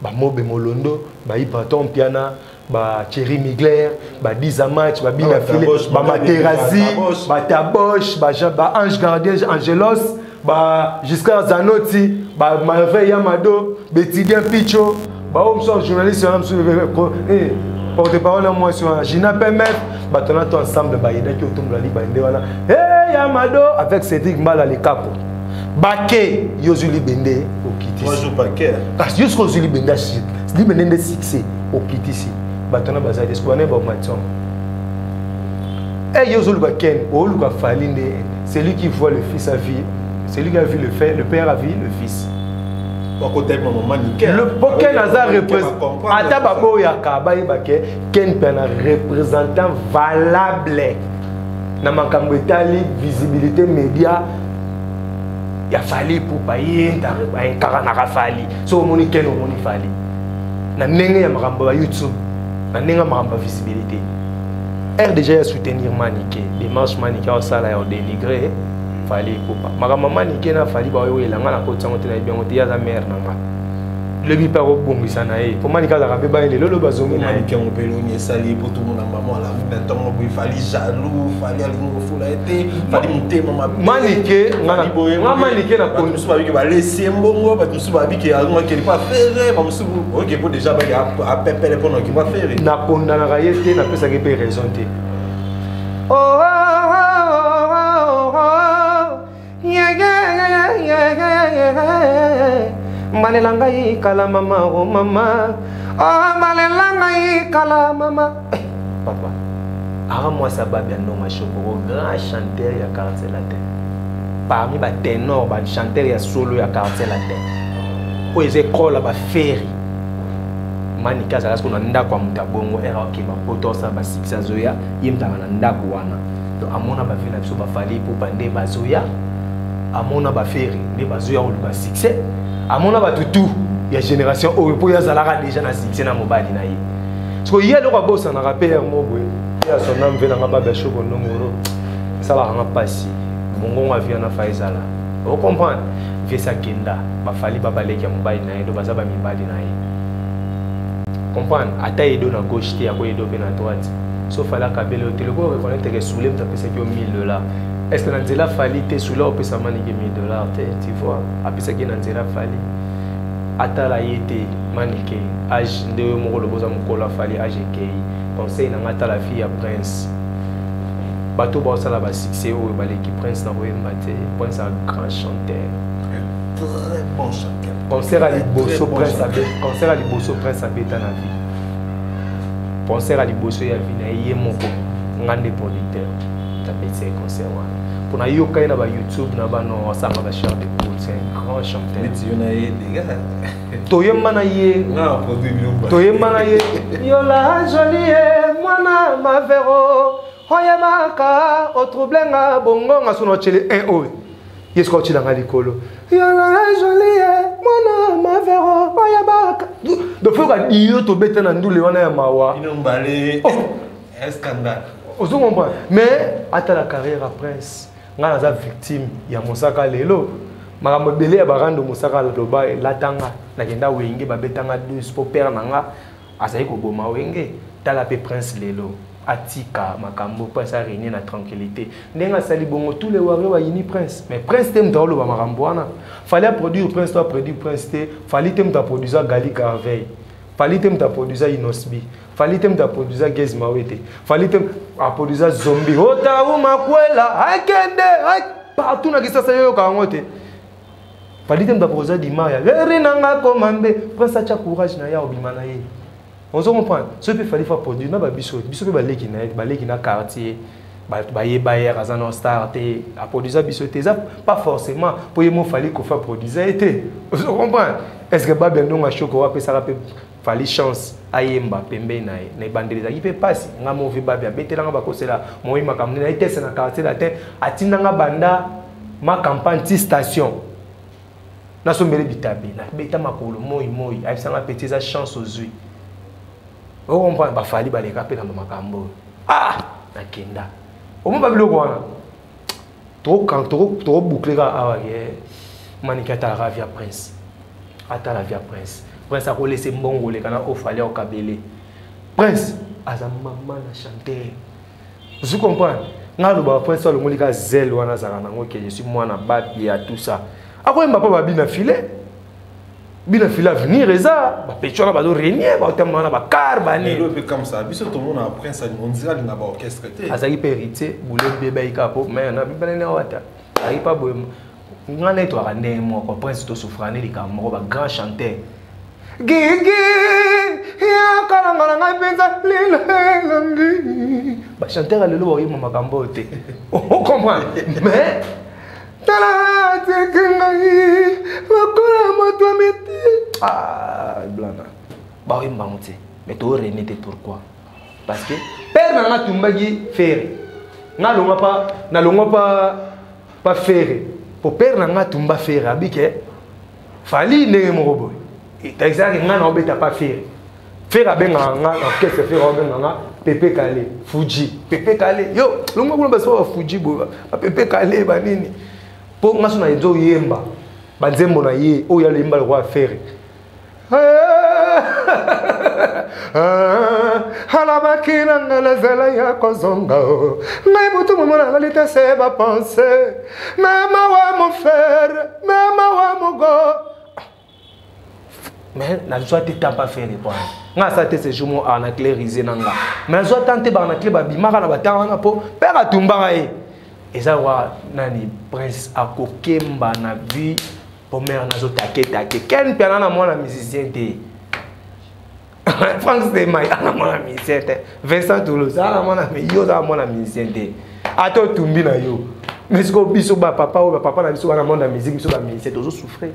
ba mobe molondo ba Ipaton Piana ba Thierry Migler ba Diza Match ba Bina File ba Materazi ba Taboche ba Ange Gardien Angelos ba Giscard Zanotti ba Marveille Yamado Betidien Picho ba omso journaliste on porte-parole à moi sur Gina Pemet, batona tout ensemble baïda qui autour de la libre wana. Hey Yamado avec Cédric Mbala les capos. Baké Yozuli Bende au Kitisi. Moi je Baké. Parce que Yozuli Bende de succès au Kitisi. Batona bazai d'espoir ne ba matson. Hey Yozuli Baké, au Luka Falinde, c'est lui qui voit le fils à vie, c'est lui qui a vu le père a vu le fils. Le Poken Nazar représente Atababo Yakabaï Baké, Ken Pena représentant valable. Namakambo Itali, visibilité média, il a fallu pour payer un Karanara Fali. So moni Ken o moni Fali. Na nenge ya maramba YouTube, na nenga maramba visibilité. RDG a soutenir Maniké, démarche Maniké au salaire dénigré. Fali pour pas. Ma maman ni kena fali ba yo elanga na kotsa ngote na bien ngote ya za mère nanga. le bipa ko bongisa na ye pour manika la beba ile lolo bazongi na ye on peut l'oni sali pour tout mon maman la maintenant il fallait jaloux fallait aller mo fula été fallait monter maman manike ngana manike na ko musu ba bi ba laisser mbongo ba musu ba bi ke alma ke pas faire ba musu OK pour déjà ba a pepele pour non qui va faire na kondana ka yete na pesa ke pe raison te Malelangai kala mama oh mama malelangai kala mama papa moi ça va bien non ma choporo grand chanteur ya quartier la terre parmi ba ténor ba chanteur ya solo ya quartier la terre o école ba ferry manika ça qu'on anda kwa mutabongo era ok ba poto ça ba sixa zoya yimta na ndako wana donc amona ba vina biso ba fali pour bande ba zoya amona ba ferry ne ba zoya o ba succès amona ba tutu ya génération o po ya zalaka déjà na succès na mobali na ye parce que yelo kwa bossa na rappel mo boy ya son nom vena ngaba ba shoko nomoro ça va nga pasi bongo nga via na faizala o comprendre vesa kenda ba fali ba baleki ya mobali na ye do baza ba mibali na ye comprendre ata edo na gauche te ako edo pe na droite so fala kabele o teleko reconnaître que soulem ta pesa ki $1000 est-ce que nanzela fali te soula o pesa mani ki $1000 te tu vois apesa ki nanzela fali ata la yete manike age de mo lo boza mo la fali age kei conseil na ngata la fille ya prince bato ba sala ba succès o baleki prince na royemba te prince un grand chanteur très bon chanteur concert à Liboso Prince Abé, concert à Liboso Prince Abé dans la vie. Concert à Liboso ya vie na yé moko ngande producteur. Tapé ces concerts wana. Pour na yo kay na ba YouTube na ba no sanga ba chanter pour c'est un grand chanteur. Mais tu na yé les gars. Toyemba na yé. Na produit bien. Toyemba na yé. Yo la jolie mwana mavero. Hoyamaka o troublenga bongo nga sono chele 1 o. Yes ko chilanga likolo. Yala jolie mwana mavero oyabaka do faut que iyo to betana ndule wana ya mawa inombale un scandale ozo comprendre mais ata la carrière à prince ngana za victime ya mosaka lelo makambo belé ya barando mosaka loba latanga na kenda wenge babetanga deux pour père nanga asai ko boma wenge tala pe prince lelo atika makambo prince a régné na tranquillité ndenga sali bongo tous les warriors wa yini prince mais prince tem dans le ba makambo wana fallait produire prince toi produire prince te fallait tem ta produire gali carveil fallait tem ta produire inosbi fallait tem ta produire gez mawete fallait tem a produire zombie ota uma kwela akende partout na kisa sayo ka ngote fallait tem ta produire dimaya rinanga komambe prince a courage na ya obimana ye. On se comprend. Ce qu'il fallait faire produire, na biso pe baleki na quartier, baye bayer azana star te, a produire biso te, pas forcément pour yemo fallait qu'on fasse produire été. On se comprend. Est-ce que ba bien nga choko wa pe ça pe fallait chance ayemba pembe na bandeliza qui peut passer nga mauvais ba bien betela nga ba kosela moi makamne na été na quartier la te atinda nga banda ma campagne ti station. Na sombele bitabi na beta makolo moi a sanga petit za chance aux yeux. On comprend ba fali ba leka pe na makambo na kenda o mo ba biloko wana to boucler ka awaye manika ta ravia prince ata la via prince a laissé mbongo le kana o fali o kabele prince aza mama na chanter vous comprenez ngalo ba prince o longolika zel wana zaka nango ke je suis mwana babi à tout ça ako mba pa ba bina filet bina fila venir eza ba petona ba do renier ba temna na ba carbani le peu comme ça biso tout le monde a prince on dirait na ba orchestre té azaki héritier boule bébé ikapo mais na bibele na wata ai pas boy ngana to akande mo ko prince to souffrane lika mo ba grand chanteur gigi ya kalangala ngai penza lele ba chanteur lelo bo yimo makambo te on comprend mais tala tekengai lokola moto meti blana ba yimba monte mais to renete pourquoi parce que père na tumbagi faire na longa pas faire pour père na tumba faire abike fali ndenge moko boy exactement nga na obeta pas faire abenga nga orchestre faire abenga nga Pepe Kale Fuji Pepe Kale yo longa kuna baso Fuji boy Pepe Kale banini po nga sona ezo yemba banzembo na ye o ya lemba le roi faire Alabakina ngalazela ya kozonga ngai butu mona ngalite se ba penser mama wa mon frère mama wa mon go mais na joie te tapa faire les points nga sa te ce jour on a clairisé nanga mais joie tante ba na clé ba bimaka na batanga na po pera tumba e eza wa nani prince akokemba na vie pour mère na zo take ken pena na mona musicien te Franck Stemay, ana mona musicien te. Vincent Toulouse, ana mona mais yo za mona musicien te. Ato tumbi na yo. Mais ce que biso ba papa ou ba papa na biso ana mona musique biso ba musicien toujours souffrir.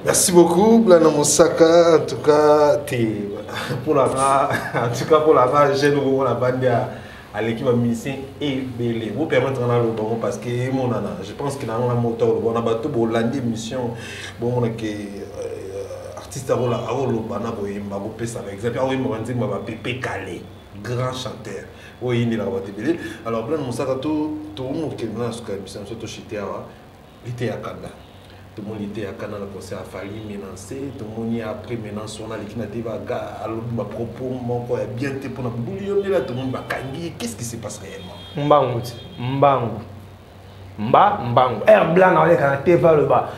Merci beaucoup Blana Moussaka, en tout cas pour la jeune ou la bande à l'équipe musicien et belé. Vous permettre dans le bon parce que mon nana, je pense qu'il a un moteur on a battu pour l'année mission bon on a que artiste à rôle bana boy mbago pesa par exemple awi mwanzi mba Pépé Calé grand chanteur oui il a battu belé alors Blana Moussaka tout le monde qui est là sur mission surtout chité à l'été à Kanda. Tout le monde était à Canada, le concert a fallu menacer. Tout le monde a après menacer. On a les qui à l'autre propos, mon corps est bien été pour nous bouillonner là. Tout le monde va kangi. Qu'est-ce qui se passe réellement? Mbangu. Air blanc dans les canapés va le bas.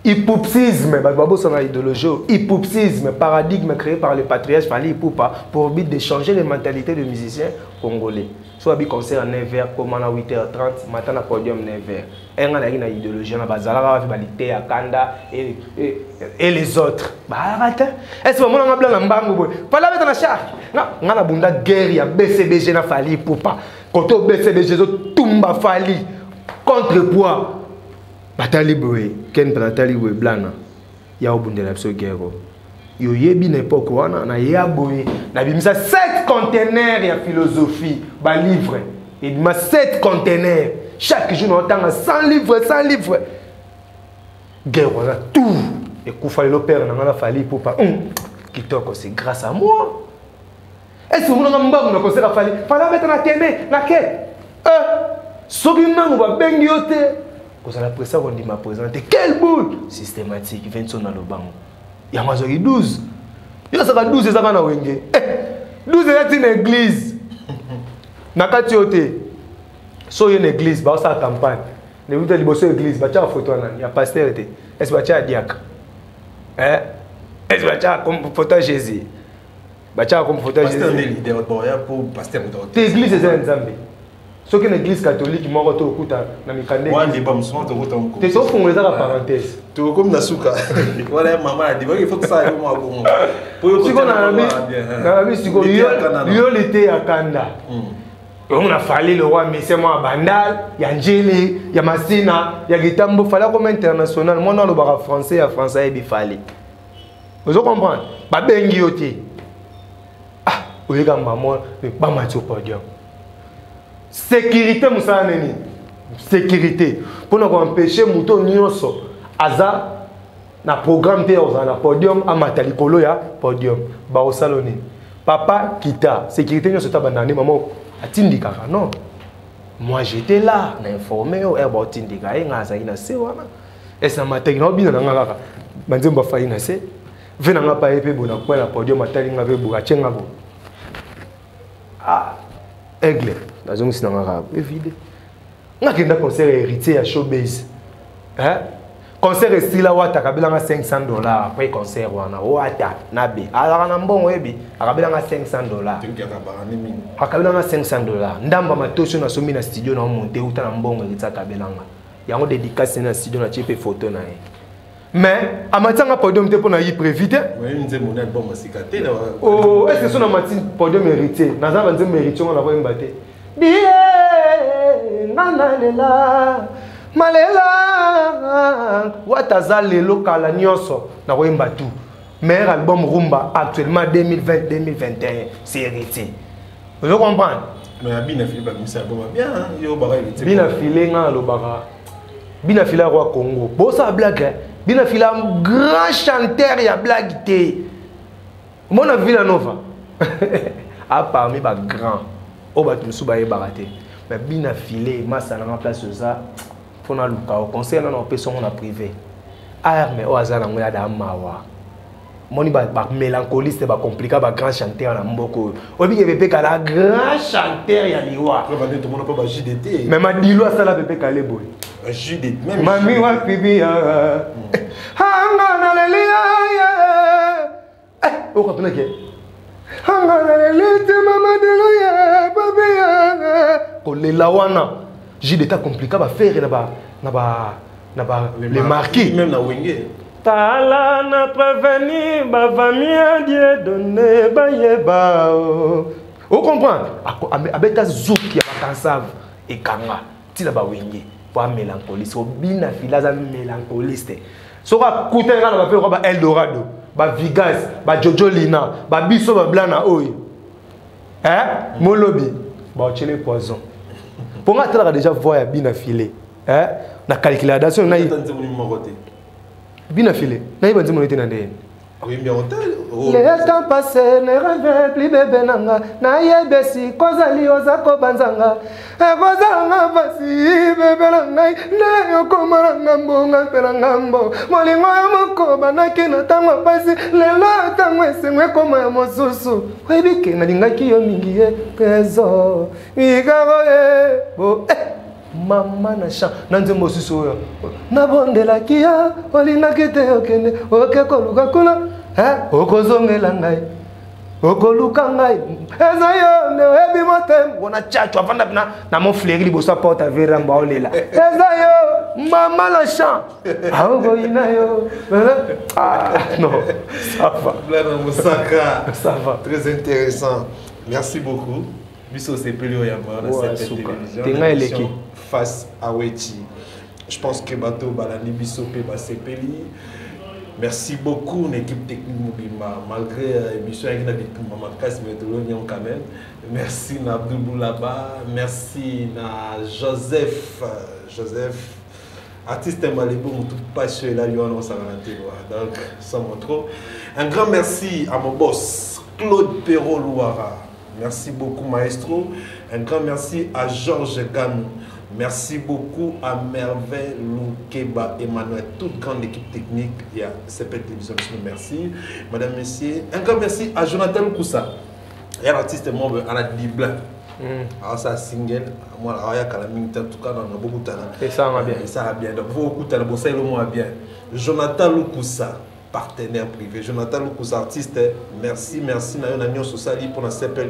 Hypopsisme, c'est une idéologie. Hypopsisme, paradigme créé par le patriarche Fally Ipupa pour but de changer les mentalités des musiciens congolais. Soit un concert à 9h, comme à 8h30, matin à podium 9h. Et on a une idéologie, on a bazala, valité à Kanda et les autres. Arrête. Est-ce que on a blanc Mbangu? Pas là, on a charge. Non, on a bunda guerre, BCBG na Fally Ipupa. Quand on BCBG, Tumba Fally contrepoids. Batali boy, ken batali boy blana. Ya obundela biso guerre. Yo yebi n'époque wana na ya boy na bimisa 7 conteneurs ya philosophie ba livre. Et bima 7 conteneurs. Chaque jour on entend 100 livres, 100 livres. Guerre on a tout. Et Koufali le père na Fally Ipupa. Kitoko c'est grâce à moi. Est-ce que vous n'avez pas de concert à Fally? Fallait mettre na télé, na quête. Soki nangu ba bengi yote. Quand on a pris ça, on dit m'a présenté. Quelle boule systématique, 20 son dans le banc. Il y a 12. Il y a 12 et ça va dans Wenge. 12 c'est une église. Nakati yote. So une église, bah ça campagne. Les vous allez bosser église, bah tu as photo là, il y a pasteur était. Est-ce que tu as diacre? Est-ce que tu as comme photo Jésus? Bah tu as comme photo Jésus. Pasteur est leader pour pasteur. L'église c'est un Zambie. Ce qui est une église catholique, moi, je suis dans mes canaux. Moi, je suis dans mes canaux. Tu es sauf pour la parenthèse. Tu es comme Nasuka. Voilà, maman a dit il faut que ça aille au moins. Si on a vu, si on a été à Kanda. On a fallu le roi, mais c'est moi, Bandal, il y a Njeli, il y a Massina, il y a Gitambo, il fallait comme international. Moi, dans le bar français, il français, il fallait. Vous comprenez? Pas bien guilloté. Ah, vous avez maman, mais pas mal sur podium. Sécurité, Moussa Neni. Sécurité. Pour nous empêcher, Mouton Nyonso, Aza, na programme na podium, à Matalikolo, ya podium. Ba au saloni. Papa, Kita. Sécurité, Nyonso, tabanane, maman, a Tindika. Non. Moi, j'étais là, on a informé, on a Tindika, et on a Zaina, c'est voilà. Et ça m'a dit, non, bien, on a dit, Manzim Bafaïna, c'est. Venez pas épée, bon, on a podium, Matalinga, Bourachenga. Ah, aigle. Dans un sinon arabe, évidemment. On a un concert héritier à Showbiz. Concert est style à Wata, Kabila a $500 après concert Wana Wata Nabi. Alors on a un bon webi, Kabila a $500. Kabila a $500. Ndamba matosho na somi na studio na monter ou ta bon héritier Kabila. Il y a un dédicace na studio na chip photo na. Mais à matin podium te pour na y prévite. Oui, une zone monnaie bon masicate. Oh, est-ce que son matin podium héritier? Naza banze mérite on a pas imbaté. Bien, nanalela, malela, wataza lelo kala nyonso na wemba tout. Meilleur album Rumba actuellement 2020-2021, c'est hérité. Vous comprenez? Mais Bina Filé ba misa album bien, yo bara hérité. Bina Filé nga lo bara. Bina Filé roi Congo. Bon ça blague. Bina Filé un grand chanteur ya blague té. Mon Villa Nova. A parmi ba grand. Oh bah tu me baraté mais bien affilé massa na place ça faut na luka au conseil na on peut son na privé arme o azana ngoya da mawa moni ba mélancoliste ba compliqué ba grand chanteur na mboko o bi bébé kala grand chanteur ya liwa ba ne to mona pas ba JDT mais ma dilo asala bébé kala boy JDT même mami wa bibi hanga na lelia o ko tuna ke hanga na lelite mama de loya babi ko le lawana JDT compliqué ba faire na ba les marquis même na wenge Tala na prévenu, ba famille Dieu donné, ba yeba. Vous comprenez? Abeta zouk ya bakansav et kanga. Tila ba wenge, pour mélancoliste. Au bina filaza mélancoliste. Sora kutenga na ba pe ba Eldorado, ba Vigas, ba Jojo Lina, ba biso ba blana oy. Hein? Molobi, ba chele poison. Pour nga tala déjà voir bina filé. Hein? Na calculation na Bina filé, naïe banzi mon étendard. Oui, bien on les temps passés ne rêvent plus bébé nanga. Naïe besi, kozali ozako banzanga. Kozanga basi bébé nanga. Ne yokomara ngambo ngapela ngambo. Molingo ya moko banaki na tango pasi. Lelo tango esengwe koma ya mosusu. Webike na lingaki yo mingi ye kezo. Mikaro ye bo. Mama na chan nanze mosusu oyo nabondela kia olinga kete okende oke koluka kuna okozongela ngai okoluka ngai eza yo nde oyebi motema wona chacho avanda pina na mofleri liboso porte averamba olela eza yo mama na chan aokoyina yo non ça va Blana Moussaka ça va très intéressant merci beaucoup Biso Sepeli Oyamba na cette télévision face à Wechi. Je pense que bateau balani Biso pe ba Sepeli. Merci beaucoup l'équipe technique Mobimba malgré émission avec na Maman Casse méthodologie quand même. Merci na Abdou Boulaba, merci na Joseph artiste Malibu tout passionné là lui on s'en donc sans trop. Un grand merci à mon boss Claude Perrault Louara. Merci beaucoup Maestro. Un grand merci à Georges Ganou. Merci beaucoup à Merveille Loukeba Emmanuel, toute grande équipe technique. Il y a cette télévision. Merci. Madame, Messieurs. Un grand merci à Jonathan Koussa. Il y a l'artiste membre à la Dibla. Alors ça single, moi il y a en tout cas on a beaucoup de talent. Et ça va bien. Et ça va bien. Donc beaucoup de talent, bon ça le mot bien. Jonathan Koussa. Partenaire privé. Jonathan Loukous, artiste, merci. Merci, Nayon Sosali pour la CPL,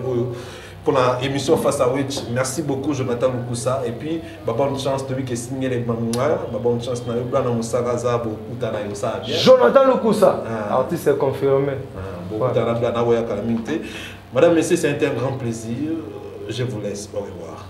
pour l'émission Face à Witch. Merci beaucoup, Jonathan Loukousa. Et puis, bonne chance, celui qui est signé les manuels. Bonne chance, Jonathan Loukousa, artiste confirmé. Madame, messieurs, c'est un grand plaisir. Je vous laisse. Au revoir.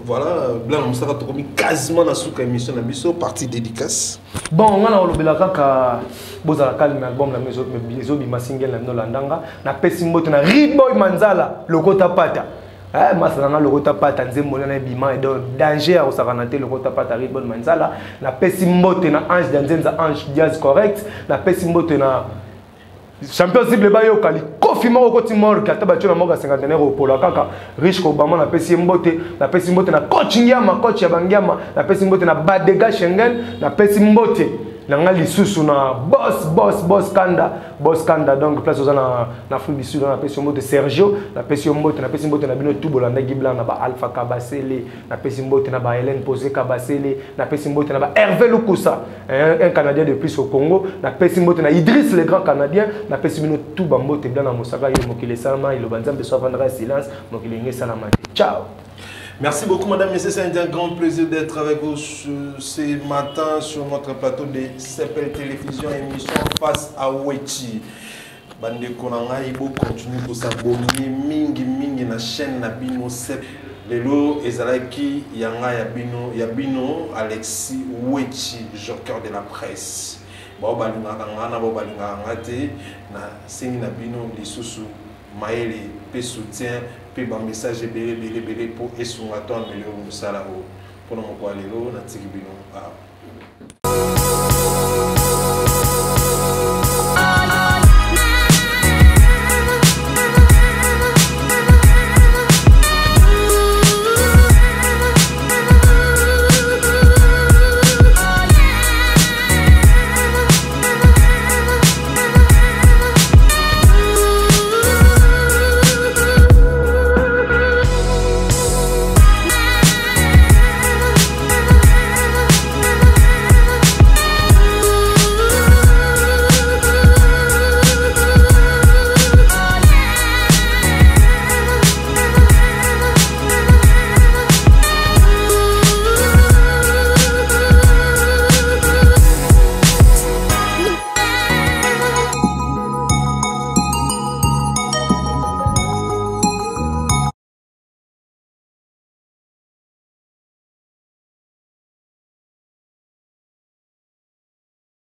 Voilà, Blanc, on s'est retrouvé quasiment dans la émission de partie dédicace. Bon, on a eu le cas Bozala calme album la maison mais single la landanga na pesimbote na Riboy Manzala lokota pata. Masana lokota pata nzembo na bima et danger au savanate lokota pata Riboy Manzala na pesimbote na Ange Danzenza Ange Jazz correct na pesimbote na champion cible bayo kali kofi moko koti mor kata ba tuna moka 50 € polo kaka riche ko bama na pesi mbote na coaching ya ma coach ya bangiama na pesi mbote na badega Schengen na pesi mbote na ngali susu na boss kanda donc place ozana na Afrique du Sud na pesi mbote Sergio na pesi mbote na bino tout bolanda gibla na ba Alpha Kabasele na pesi mbote na ba Hélène Posé Kabasele na pesi mbote na ba Hervé Loukousa un Canadien de plus au Congo na pesi mbote na Idriss le grand Canadien na pesi bino tout bambote bla na Mosaka yo mokile salama ilo banzambe so vendra silence mokile nge salama ciao. Merci beaucoup, madame, messieurs. C'est un grand plaisir d'être avec vous ce matin sur notre plateau de CPL Télévision, émission Face à Wechi. Bande Konanga, il faut continuer pour s'abonner. Mingi na chaîne na bino CPL. Lelo ezalaki yanga yabino Alexis Wechi, joker de la presse. Bao balingaka ngana bao balingaka ngate na sengi na bino lisusu maele pe soutien pe ba message belé pour esunga to améliorer musala o pour na moko lelo na tiki bino.